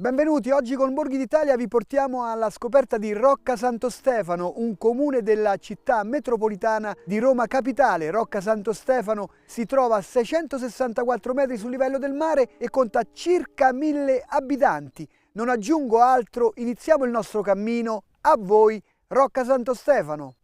Benvenuti, oggi con Borghi d'Italia vi portiamo alla scoperta di Rocca Santo Stefano, un comune della città metropolitana di Roma Capitale. Rocca Santo Stefano si trova a 664 metri sul livello del mare e conta circa 1000 abitanti. Non aggiungo altro, iniziamo il nostro cammino. A voi, Rocca Santo Stefano!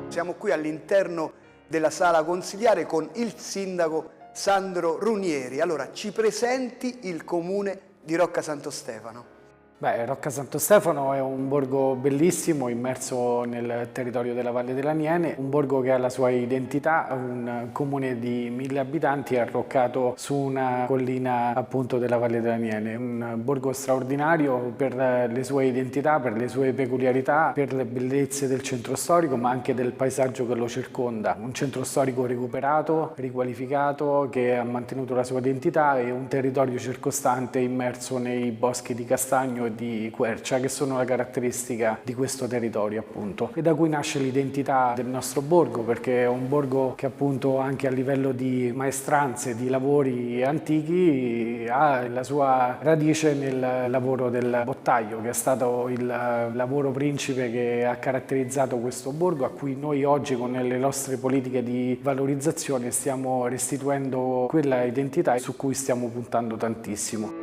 Siamo qui all'interno della sala consiliare con il sindaco Sandro Runieri. Allora, ci presenti il comune di Rocca Santo Stefano? Rocca Santo Stefano è un borgo bellissimo immerso nel territorio della Valle dell'Aniene, un borgo che ha la sua identità, un comune di 1000 abitanti arroccato su una collina appunto della Valle dell'Aniene, un borgo straordinario per le sue identità, per le sue peculiarità, per le bellezze del centro storico ma anche del paesaggio che lo circonda, un centro storico recuperato, riqualificato, che ha mantenuto la sua identità e un territorio circostante immerso nei boschi di castagno e di quercia che sono la caratteristica di questo territorio appunto, e da cui nasce l'identità del nostro borgo, perché è un borgo che appunto anche a livello di maestranze, di lavori antichi ha la sua radice nel lavoro del bottaio, che è stato il lavoro principe che ha caratterizzato questo borgo, a cui noi oggi con le nostre politiche di valorizzazione stiamo restituendo quella identità su cui stiamo puntando tantissimo.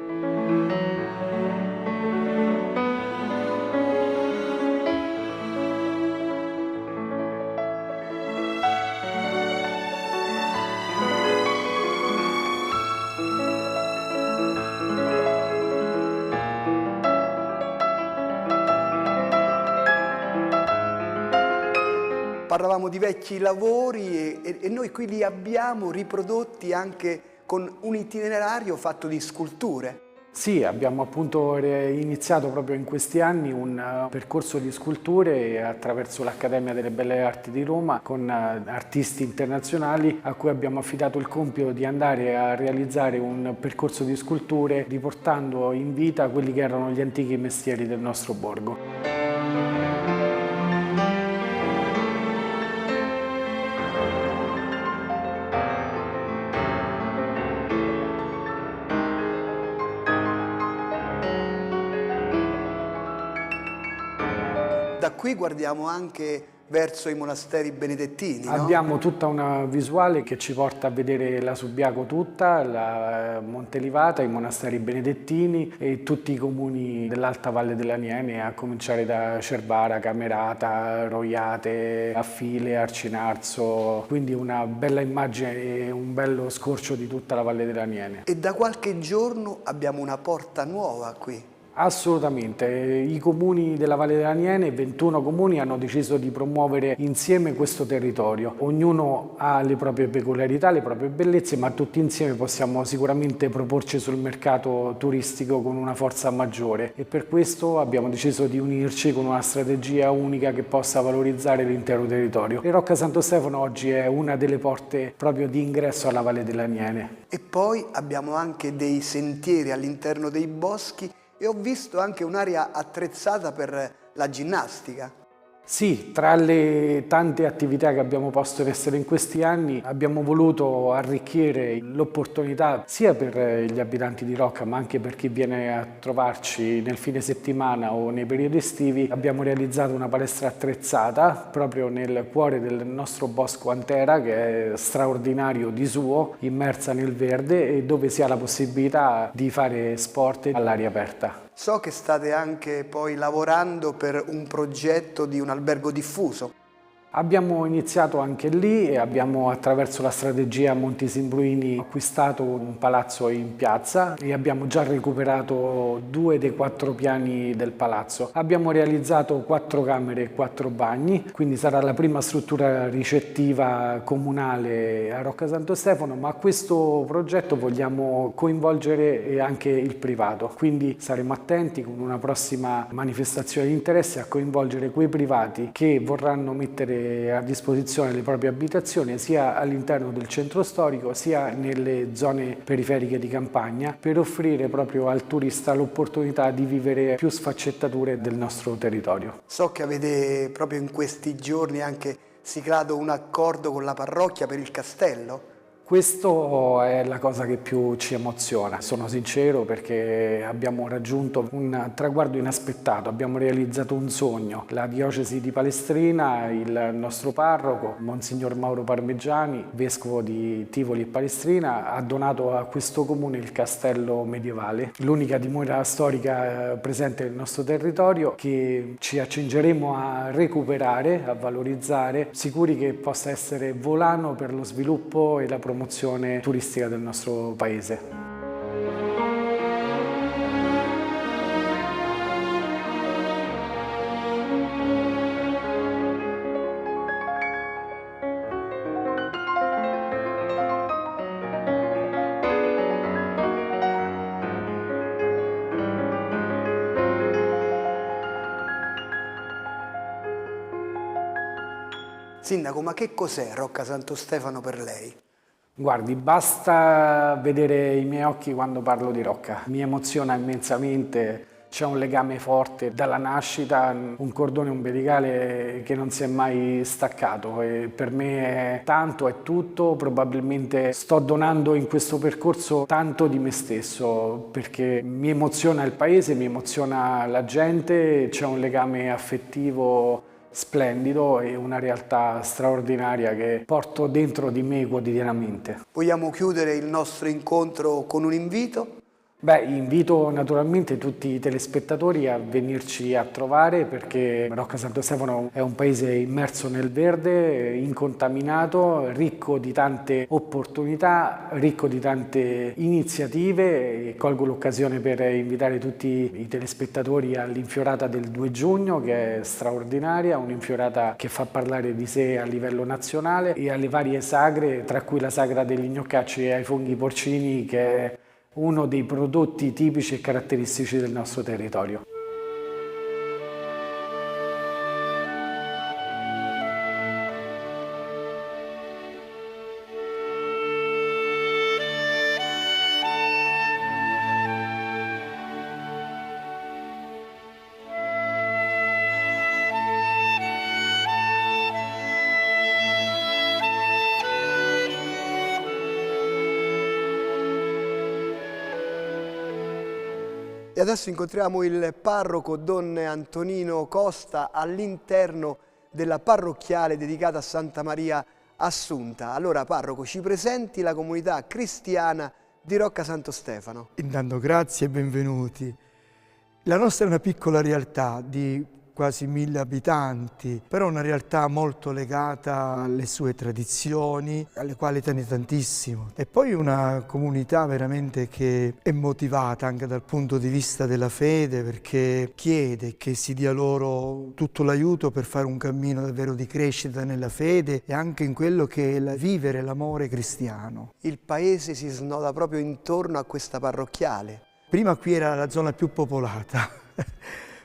Parlavamo di vecchi lavori e noi qui li abbiamo riprodotti anche con un itinerario fatto di sculture. Sì, abbiamo appunto iniziato proprio in questi anni un percorso di sculture attraverso l'Accademia delle Belle Arti di Roma con artisti internazionali a cui abbiamo affidato il compito di andare a realizzare un percorso di sculture riportando in vita quelli che erano gli antichi mestieri del nostro borgo. Da qui guardiamo anche verso i monasteri benedettini, no? Abbiamo tutta una visuale che ci porta a vedere la Subiaco tutta, la Montelivata, i monasteri benedettini e tutti i comuni dell'Alta Valle dell'Aniene, a cominciare da Cervara, Camerata, Roiate, Affile, Arcinarzo, quindi una bella immagine e un bello scorcio di tutta la Valle dell'Aniene. E da qualche giorno abbiamo una porta nuova qui. Assolutamente, i comuni della Valle dell'Aniene, 21 comuni, hanno deciso di promuovere insieme questo territorio. Ognuno ha le proprie peculiarità, le proprie bellezze, ma tutti insieme possiamo sicuramente proporci sul mercato turistico con una forza maggiore e per questo abbiamo deciso di unirci con una strategia unica che possa valorizzare l'intero territorio. E Rocca Santo Stefano oggi è una delle porte proprio di ingresso alla Valle dell'Aniene. E poi abbiamo anche dei sentieri all'interno dei boschi e ho visto anche un'area attrezzata per la ginnastica. Sì, tra le tante attività che abbiamo posto in essere in questi anni abbiamo voluto arricchire l'opportunità sia per gli abitanti di Rocca ma anche per chi viene a trovarci nel fine settimana o nei periodi estivi. Abbiamo realizzato una palestra attrezzata proprio nel cuore del nostro bosco Antera, che è straordinario di suo, immersa nel verde e dove si ha la possibilità di fare sport all'aria aperta. So che state anche poi lavorando per un progetto di un albergo diffuso. Abbiamo iniziato anche lì e abbiamo attraverso la strategia Monti Simbruini acquistato un palazzo in piazza e abbiamo già recuperato 2 dei 4 piani del palazzo. Abbiamo realizzato 4 camere e 4 bagni, quindi sarà la prima struttura ricettiva comunale a Rocca Santo Stefano, ma a questo progetto vogliamo coinvolgere anche il privato, quindi saremo attenti con una prossima manifestazione di interesse a coinvolgere quei privati che vorranno mettere a disposizione le proprie abitazioni sia all'interno del centro storico sia nelle zone periferiche di campagna, per offrire proprio al turista l'opportunità di vivere più sfaccettature del nostro territorio. So che avete proprio in questi giorni anche siglato un accordo con la parrocchia per il castello. Questo è la cosa che più ci emoziona, sono sincero, perché abbiamo raggiunto un traguardo inaspettato, abbiamo realizzato un sogno. La diocesi di Palestrina, il nostro parroco, Monsignor Mauro Parmigiani, vescovo di Tivoli e Palestrina, ha donato a questo comune il castello medievale, l'unica dimora storica presente nel nostro territorio, che ci accingeremo a recuperare, a valorizzare, sicuri che possa essere volano per lo sviluppo e la promozione turistica del nostro paese. Sindaco, ma che cos'è Rocca Santo Stefano per lei? Guardi, basta vedere i miei occhi quando parlo di Rocca. Mi emoziona immensamente, c'è un legame forte dalla nascita, un cordone ombelicale che non si è mai staccato e per me è tanto, è tutto. Probabilmente sto donando in questo percorso tanto di me stesso, perché mi emoziona il paese, mi emoziona la gente, c'è un legame affettivo splendido e una realtà straordinaria che porto dentro di me quotidianamente. Vogliamo chiudere il nostro incontro con un invito? Invito naturalmente tutti i telespettatori a venirci a trovare, perché Rocca Santo Stefano è un paese immerso nel verde, incontaminato, ricco di tante opportunità, ricco di tante iniziative, e colgo l'occasione per invitare tutti i telespettatori all'infiorata del 2 giugno, che è straordinaria, un'infiorata che fa parlare di sé a livello nazionale, e alle varie sagre, tra cui la sagra degli gnoccacci ai funghi porcini, che è uno dei prodotti tipici e caratteristici del nostro territorio. E adesso incontriamo il parroco Don Antonino Costa all'interno della parrocchiale dedicata a Santa Maria Assunta. Allora, parroco, ci presenti la comunità cristiana di Rocca Santo Stefano. Intanto grazie e benvenuti. La nostra è una piccola realtà di quasi 1000 abitanti, però una realtà molto legata alle sue tradizioni, alle quali tiene tantissimo. E poi una comunità veramente che è motivata anche dal punto di vista della fede, perché chiede che si dia loro tutto l'aiuto per fare un cammino davvero di crescita nella fede e anche in quello che è il vivere l'amore cristiano. Il paese si snoda proprio intorno a questa parrocchiale. Prima qui era la zona più popolata.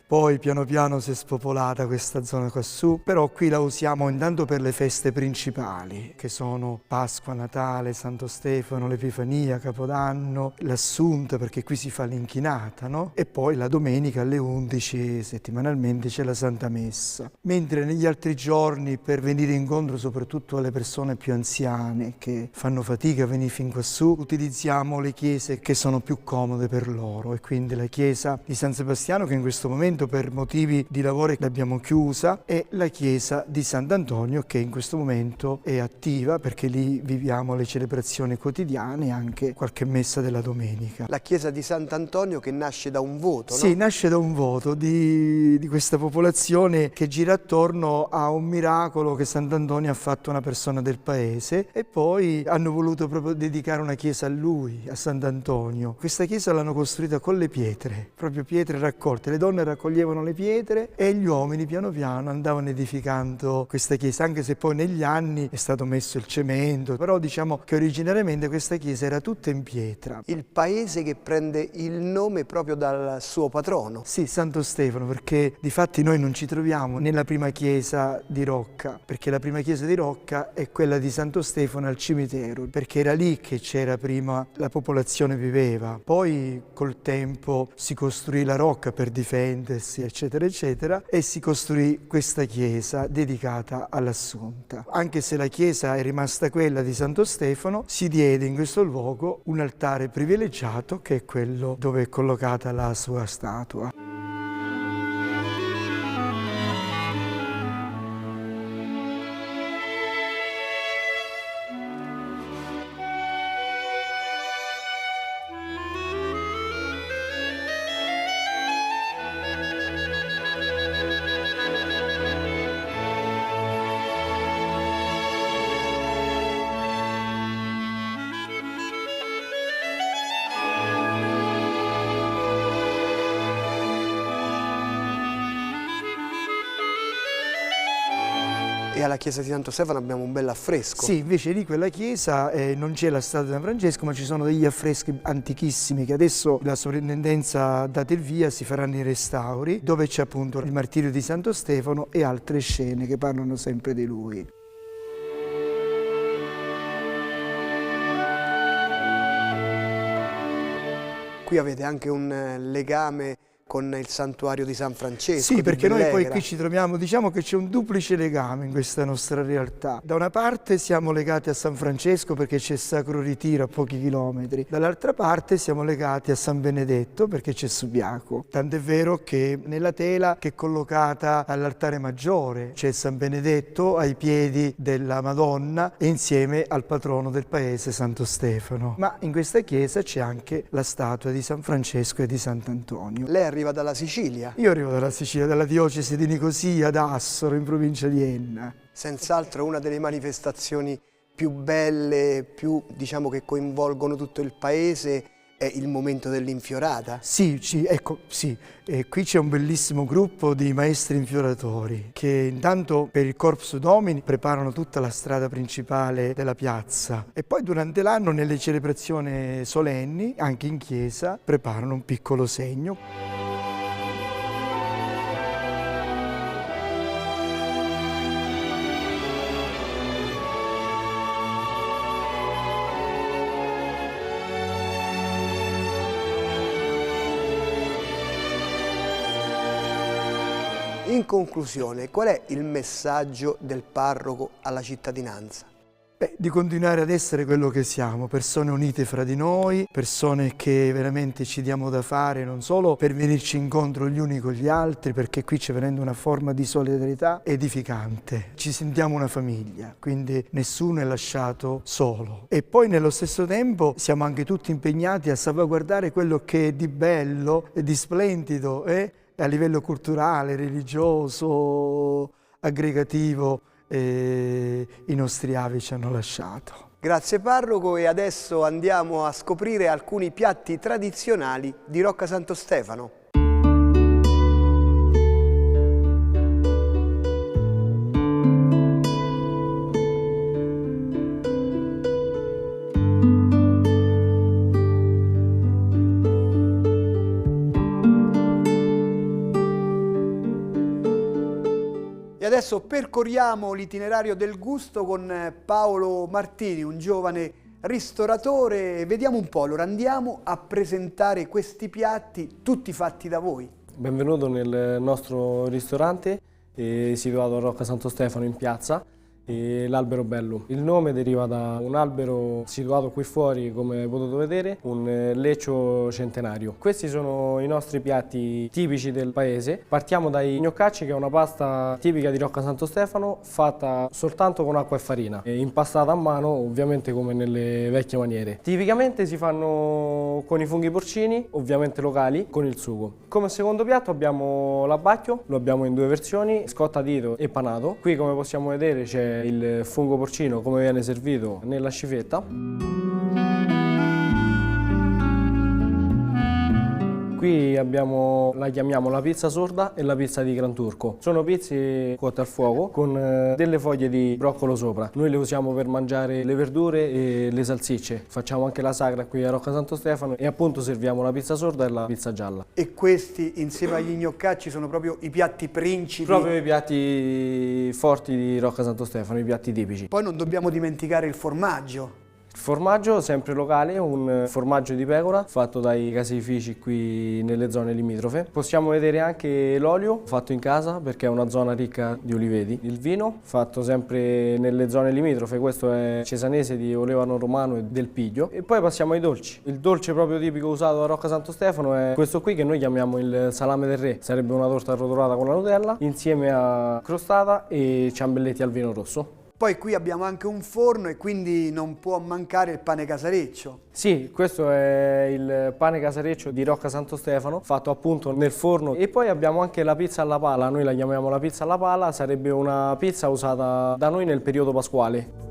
Poi piano piano si è spopolata questa zona qua su, però qui la usiamo intanto per le feste principali, che sono Pasqua, Natale, Santo Stefano, l'Epifania, Capodanno, l'Assunta, perché qui si fa l'inchinata, no? E poi la domenica alle 11 settimanalmente c'è la Santa Messa. Mentre negli altri giorni, per venire incontro soprattutto alle persone più anziane che fanno fatica a venire fin qua su, utilizziamo le chiese che sono più comode per loro, e quindi la chiesa di San Sebastiano, che in questo momento per motivi di lavoro l'abbiamo chiusa, e la chiesa di Sant'Antonio, che in questo momento è attiva perché lì viviamo le celebrazioni quotidiane e anche qualche messa della domenica. La chiesa di Sant'Antonio che nasce da un voto, no? Sì, nasce da un voto di questa popolazione che gira attorno a un miracolo che Sant'Antonio ha fatto a una persona del paese, e poi hanno voluto proprio dedicare una chiesa a lui, a Sant'Antonio. Questa chiesa l'hanno costruita con le pietre, proprio pietre raccolte, le donne raccolte raccoglievano le pietre e gli uomini piano piano andavano edificando questa chiesa, anche se poi negli anni è stato messo il cemento, però diciamo che originariamente questa chiesa era tutta in pietra. Il paese che prende il nome proprio dal suo patrono. Sì, Santo Stefano, perché difatti noi non ci troviamo nella prima chiesa di Rocca, perché la prima chiesa di Rocca è quella di Santo Stefano al cimitero, perché era lì che c'era prima, la popolazione viveva. Poi col tempo si costruì la Rocca per difendersi, eccetera, eccetera, e si costruì questa chiesa dedicata all'Assunta. Anche se la chiesa è rimasta quella di Santo Stefano, si diede in questo luogo un altare privilegiato che è quello dove è collocata la sua statua. E alla chiesa di Santo Stefano abbiamo un bel affresco. Sì, invece di quella chiesa non c'è la statua di San Francesco, ma ci sono degli affreschi antichissimi che adesso la sovrintendenza ha dato il via, si faranno i restauri, dove c'è appunto il martirio di Santo Stefano e altre scene che parlano sempre di lui. Qui avete anche un legame con il santuario di San Francesco. Sì, perché noi poi qui ci troviamo, diciamo che c'è un duplice legame in questa nostra realtà. Da una parte siamo legati a San Francesco perché c'è il Sacro Ritiro a pochi chilometri, dall'altra parte siamo legati a San Benedetto perché c'è Subiaco. Tant'è vero che nella tela che è collocata all'altare maggiore c'è San Benedetto ai piedi della Madonna e insieme al patrono del paese Santo Stefano. Ma in questa chiesa c'è anche la statua di San Francesco e di Sant'Antonio. Lei arriva dalla Sicilia? Io arrivo dalla Sicilia, dalla diocesi di Nicosia, ad Assoro, in provincia di Enna. Senz'altro una delle manifestazioni più belle, diciamo che coinvolgono tutto il paese, è il momento dell'infiorata. Sì, ecco, sì. Qui c'è un bellissimo gruppo di maestri infioratori che intanto per il Corpus Domini preparano tutta la strada principale della piazza e poi durante l'anno nelle celebrazioni solenni, anche in chiesa, preparano un piccolo segno. In conclusione, qual è il messaggio del parroco alla cittadinanza? Di continuare ad essere quello che siamo, persone unite fra di noi, persone che veramente ci diamo da fare non solo per venirci incontro gli uni con gli altri, perché qui c'è veramente una forma di solidarietà edificante. Ci sentiamo una famiglia, quindi nessuno è lasciato solo. E poi nello stesso tempo siamo anche tutti impegnati a salvaguardare quello che è di bello e di splendido a livello culturale, religioso, aggregativo, i nostri avi ci hanno lasciato. Grazie parroco, e adesso andiamo a scoprire alcuni piatti tradizionali di Rocca Santo Stefano. Adesso percorriamo l'itinerario del gusto con Paolo Martini, un giovane ristoratore. Vediamo un po', allora andiamo a presentare questi piatti tutti fatti da voi. Benvenuto nel nostro ristorante situato a Rocca Santo Stefano in piazza. L'Albero Bello. Il nome deriva da un albero situato qui fuori, come potete vedere, un leccio centenario. Questi sono i nostri piatti tipici del paese. Partiamo dai gnoccacci, che è una pasta tipica di Rocca Santo Stefano, fatta soltanto con acqua e farina, impastata a mano, ovviamente come nelle vecchie maniere. Tipicamente si fanno con i funghi porcini, ovviamente locali, con il sugo. Come secondo piatto abbiamo l'abbacchio, lo abbiamo in due versioni, scottadito e panato. Qui, come possiamo vedere, c'è il fungo porcino come viene servito nella scifetta. Qui abbiamo, la chiamiamo la pizza sorda e la pizza di Gran Turco. Sono pizze cotte al fuoco con delle foglie di broccolo sopra. Noi le usiamo per mangiare le verdure e le salsicce. Facciamo anche la sagra qui a Rocca Santo Stefano e appunto serviamo la pizza sorda e la pizza gialla. E questi insieme agli gnoccacci sono proprio i piatti principi. Proprio i piatti forti di Rocca Santo Stefano, i piatti tipici. Poi non dobbiamo dimenticare il formaggio. Il formaggio sempre locale, un formaggio di pecora fatto dai caseifici qui nelle zone limitrofe. Possiamo vedere anche l'olio fatto in casa perché è una zona ricca di oliveti. Il vino fatto sempre nelle zone limitrofe, questo è cesanese di Olevano Romano e del Piglio. E poi passiamo ai dolci. Il dolce proprio tipico usato a Rocca Santo Stefano è questo qui che noi chiamiamo il salame del re. Sarebbe una torta arrotolata con la Nutella insieme a crostata e ciambelletti al vino rosso. Poi qui abbiamo anche un forno e quindi non può mancare il pane casareccio. Sì, questo è il pane casareccio di Rocca Santo Stefano, fatto appunto nel forno. E poi abbiamo anche la pizza alla pala, noi la chiamiamo la pizza alla pala, sarebbe una pizza usata da noi nel periodo pasquale.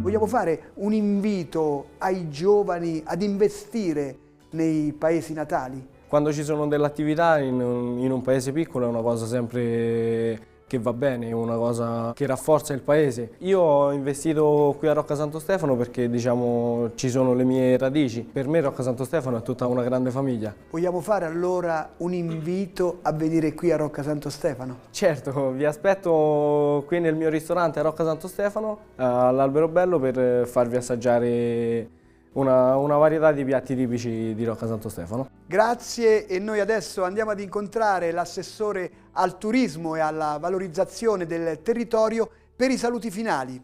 Vogliamo fare un invito ai giovani ad investire nei paesi natali? Quando ci sono delle attività in un paese piccolo è una cosa sempre che va bene, è una cosa che rafforza il paese. Io ho investito qui a Rocca Santo Stefano perché diciamo ci sono le mie radici. Per me Rocca Santo Stefano è tutta una grande famiglia. Vogliamo fare allora un invito a venire qui a Rocca Santo Stefano? Certo, vi aspetto qui nel mio ristorante a Rocca Santo Stefano, all'Albero Bello, per farvi assaggiare una varietà di piatti tipici di Rocca Santo Stefano. Grazie, e noi adesso andiamo ad incontrare l'assessore al turismo e alla valorizzazione del territorio per i saluti finali.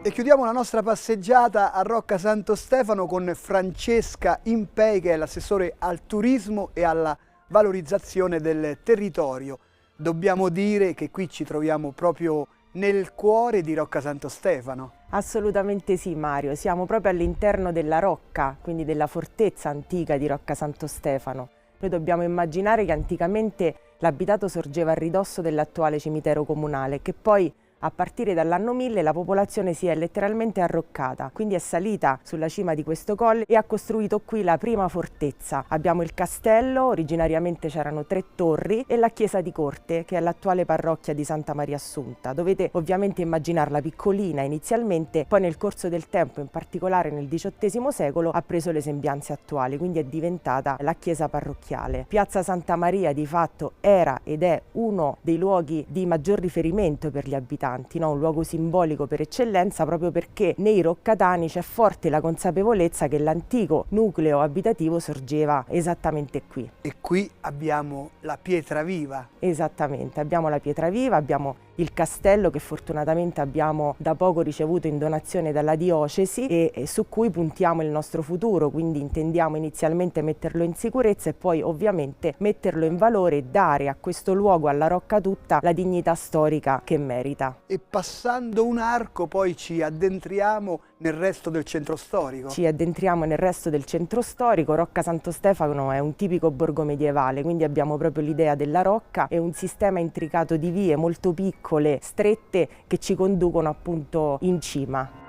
E chiudiamo la nostra passeggiata a Rocca Santo Stefano con Francesca Impei, che è l'assessore al turismo e alla valorizzazione del territorio. Dobbiamo dire che qui ci troviamo proprio nel cuore di Rocca Santo Stefano. Assolutamente sì, Mario, siamo proprio all'interno della rocca, quindi della fortezza antica di Rocca Santo Stefano. Noi dobbiamo immaginare che anticamente l'abitato sorgeva a ridosso dell'attuale cimitero comunale, che poi a partire dall'anno 1000 la popolazione si è letteralmente arroccata, quindi è salita sulla cima di questo colle e ha costruito qui la prima fortezza. Abbiamo il castello, originariamente c'erano 3 torri, e la chiesa di corte, che è l'attuale parrocchia di Santa Maria Assunta. Dovete ovviamente immaginarla piccolina inizialmente, poi nel corso del tempo, in particolare nel XVIII secolo, ha preso le sembianze attuali, quindi è diventata la chiesa parrocchiale. Piazza Santa Maria di fatto era ed è uno dei luoghi di maggior riferimento per gli abitanti, no? Un luogo simbolico per eccellenza, proprio perché nei roccatani c'è forte la consapevolezza che l'antico nucleo abitativo sorgeva esattamente qui. E qui abbiamo la pietra viva. Esattamente, abbiamo la pietra viva, abbiamo il castello che fortunatamente abbiamo da poco ricevuto in donazione dalla diocesi e su cui puntiamo il nostro futuro, quindi intendiamo inizialmente metterlo in sicurezza e poi ovviamente metterlo in valore e dare a questo luogo, alla rocca tutta, la dignità storica che merita. E passando un arco poi ci addentriamo nel resto del centro storico. Ci addentriamo nel resto del centro storico. Rocca Santo Stefano è un tipico borgo medievale, quindi abbiamo proprio l'idea della rocca e un sistema intricato di vie molto piccole, strette, che ci conducono appunto in cima.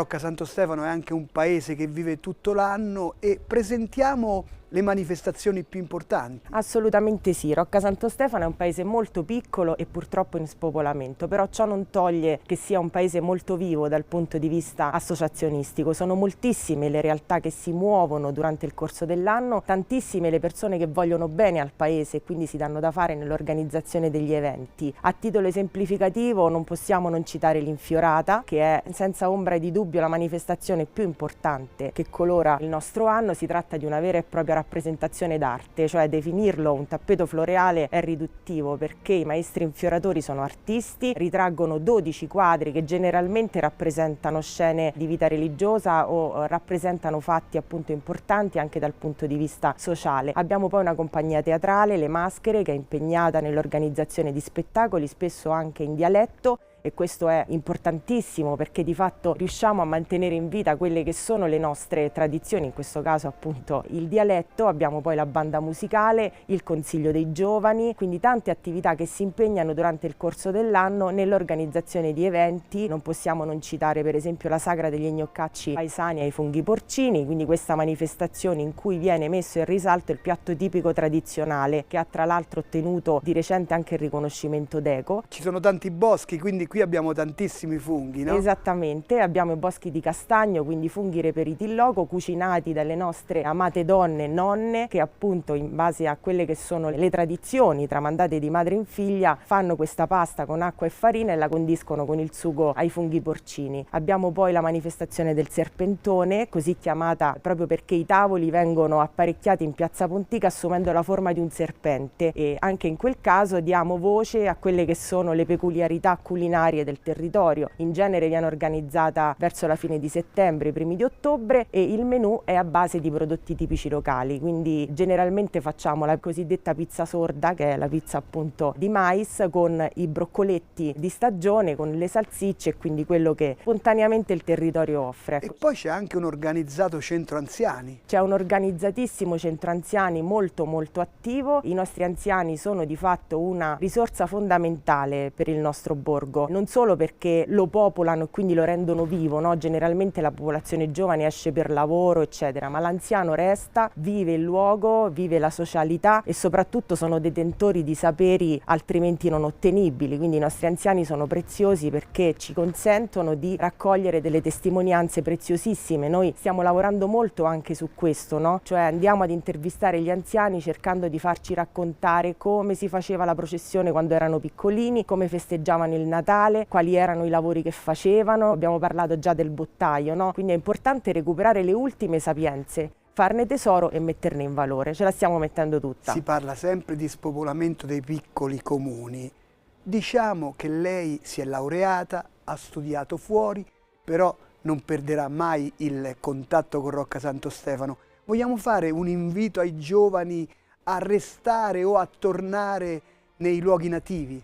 Rocca Santo Stefano è anche un paese che vive tutto l'anno e presentiamo le manifestazioni più importanti. Assolutamente sì, Rocca Santo Stefano è un paese molto piccolo e purtroppo in spopolamento, però ciò non toglie che sia un paese molto vivo dal punto di vista associazionistico. Sono moltissime le realtà che si muovono durante il corso dell'anno, tantissime le persone che vogliono bene al paese e quindi si danno da fare nell'organizzazione degli eventi. A titolo esemplificativo non possiamo non citare l'Infiorata, che è senza ombra di dubbio la manifestazione più importante che colora il nostro anno. Si tratta di una vera e propria rappresentazione d'arte, cioè definirlo un tappeto floreale è riduttivo perché i maestri infioratori sono artisti, ritraggono 12 quadri che generalmente rappresentano scene di vita religiosa o rappresentano fatti appunto importanti anche dal punto di vista sociale. Abbiamo poi una compagnia teatrale, Le Maschere, che è impegnata nell'organizzazione di spettacoli, spesso anche in dialetto, e questo è importantissimo perché di fatto riusciamo a mantenere in vita quelle che sono le nostre tradizioni, in questo caso appunto il dialetto. Abbiamo poi la banda musicale, il consiglio dei giovani, quindi tante attività che si impegnano durante il corso dell'anno nell'organizzazione di eventi. Non possiamo non citare per esempio la sagra degli gnoccacci paesani ai funghi porcini, quindi questa manifestazione in cui viene messo in risalto il piatto tipico tradizionale che ha tra l'altro ottenuto di recente anche il riconoscimento d'Eco. Ci sono tanti boschi, quindi qui abbiamo tantissimi funghi, no? Esattamente, abbiamo i boschi di castagno, quindi funghi reperiti in loco, cucinati dalle nostre amate donne e nonne, che appunto in base a quelle che sono le tradizioni tramandate di madre in figlia fanno questa pasta con acqua e farina e la condiscono con il sugo ai funghi porcini. Abbiamo poi la manifestazione del serpentone, così chiamata proprio perché i tavoli vengono apparecchiati in Piazza Pontica assumendo la forma di un serpente, e anche in quel caso diamo voce a quelle che sono le peculiarità culinarie del territorio. In genere viene organizzata verso la fine di settembre, i primi di ottobre, e il menù è a base di prodotti tipici locali, quindi generalmente facciamo la cosiddetta pizza sorda, che è la pizza appunto di mais con i broccoletti di stagione, con le salsicce, e quindi quello che spontaneamente il territorio offre. E poi c'è anche un organizzato centro anziani. C'è un organizzatissimo centro anziani molto attivo. I nostri anziani sono di fatto una risorsa fondamentale per il nostro borgo, non solo perché lo popolano e quindi lo rendono vivo, no? Generalmente la popolazione giovane esce per lavoro eccetera, ma l'anziano resta, vive il luogo, vive la socialità e soprattutto sono detentori di saperi altrimenti non ottenibili. Quindi i nostri anziani sono preziosi perché ci consentono di raccogliere delle testimonianze preziosissime. Noi stiamo lavorando molto anche su questo, no? Cioè andiamo ad intervistare gli anziani cercando di farci raccontare come si faceva la processione quando erano piccolini, come festeggiavano il Natale, quali erano i lavori che facevano. Abbiamo parlato già del bottaio, no? Quindi è importante recuperare le ultime sapienze, farne tesoro e metterne in valore. Ce la stiamo mettendo tutta. Si parla sempre di spopolamento dei piccoli comuni. Diciamo che lei si è laureata, ha studiato fuori, però non perderà mai il contatto con Rocca Santo Stefano. Vogliamo fare un invito ai giovani a restare o a tornare nei luoghi nativi?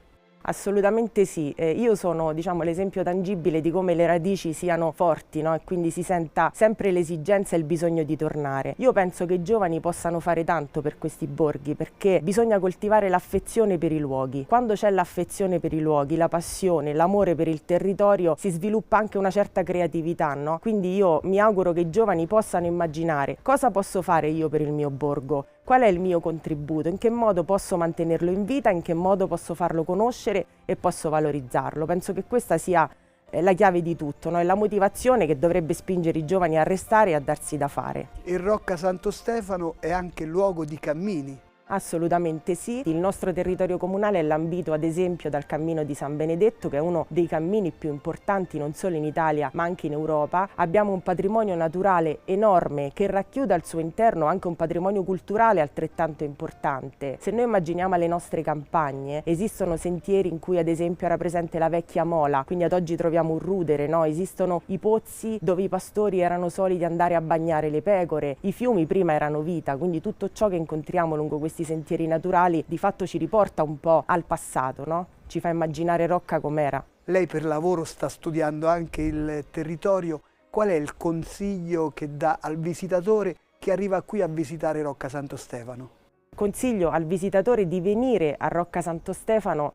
Assolutamente sì, io sono l'esempio tangibile di come le radici siano forti, no? E quindi si senta sempre l'esigenza e il bisogno di tornare. Io penso che i giovani possano fare tanto per questi borghi perché bisogna coltivare l'affezione per i luoghi. Quando c'è l'affezione per i luoghi, la passione, l'amore per il territorio, si sviluppa anche una certa creatività, no? Quindi io mi auguro che i giovani possano immaginare cosa posso fare io per il mio borgo. Qual è il mio contributo? In che modo posso mantenerlo in vita? In che modo posso farlo conoscere e posso valorizzarlo? Penso che questa sia la chiave di tutto, no? È la motivazione che dovrebbe spingere i giovani a restare e a darsi da fare. Il Rocca Santo Stefano è anche luogo di cammini. Assolutamente sì, il nostro territorio comunale è lambito ad esempio dal Cammino di San Benedetto, che è uno dei cammini più importanti non solo in Italia ma anche in Europa. Abbiamo un patrimonio naturale enorme che racchiude al suo interno anche un patrimonio culturale altrettanto importante. Se noi immaginiamo alle nostre campagne, esistono sentieri in cui ad esempio era presente la vecchia mola, quindi ad oggi troviamo un rudere, no? Esistono i pozzi dove i pastori erano soliti andare a bagnare le pecore, i fiumi prima erano vita, quindi tutto ciò che incontriamo lungo questi sentieri naturali di fatto ci riporta un po' al passato, no? Ci fa immaginare Rocca com'era. Lei per lavoro sta studiando anche il territorio. Qual è il consiglio che dà al visitatore che arriva qui a visitare Rocca Santo Stefano? Consiglio al visitatore di venire a Rocca Santo Stefano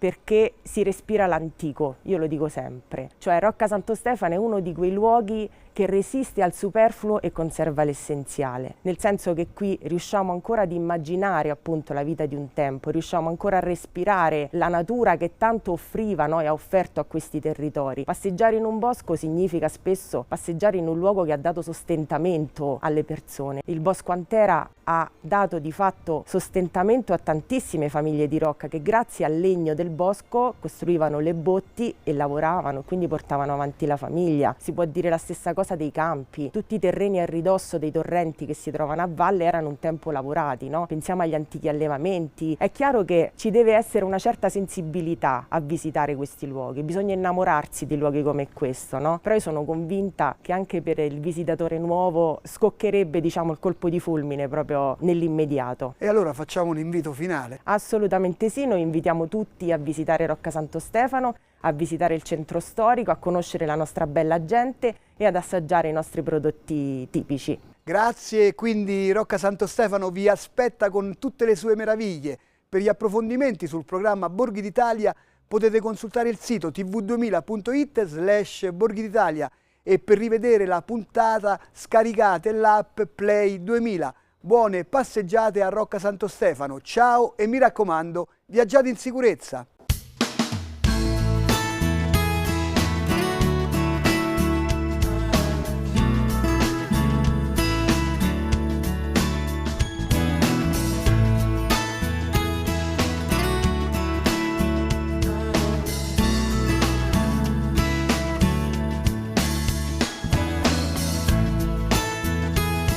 perché si respira l'antico, io lo dico sempre. Cioè Rocca Santo Stefano è uno di quei luoghi che resiste al superfluo e conserva l'essenziale, nel senso che qui riusciamo ancora ad immaginare appunto la vita di un tempo, riusciamo ancora a respirare la natura che tanto offriva, no, e ha offerto a questi territori. Passeggiare in un bosco significa spesso passeggiare in un luogo che ha dato sostentamento alle persone. Il Bosco Antera ha dato di fatto sostentamento a tantissime famiglie di Rocca che grazie al legno del bosco costruivano le botti e lavoravano, quindi portavano avanti la famiglia. Si può dire la stessa cosa dei campi, tutti i terreni a ridosso dei torrenti che si trovano a valle erano un tempo lavorati, no? Pensiamo agli antichi allevamenti. È chiaro che ci deve essere una certa sensibilità a visitare questi luoghi, bisogna innamorarsi di luoghi come questo, no? Però io sono convinta che anche per il visitatore nuovo scoccherebbe, diciamo, il colpo di fulmine proprio nell'immediato. E allora facciamo un invito finale. Assolutamente sì, noi invitiamo tutti a visitare Rocca Santo Stefano, a visitare il centro storico, a conoscere la nostra bella gente e ad assaggiare i nostri prodotti tipici. Grazie, quindi Rocca Santo Stefano vi aspetta con tutte le sue meraviglie. Per gli approfondimenti sul programma Borghi d'Italia potete consultare il sito tv2000.it/Borghi d'Italia e per rivedere la puntata scaricate l'app Play 2000. Buone passeggiate a Rocca Santo Stefano, ciao e mi raccomando, viaggiate in sicurezza!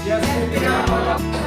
Ti aspettiamo!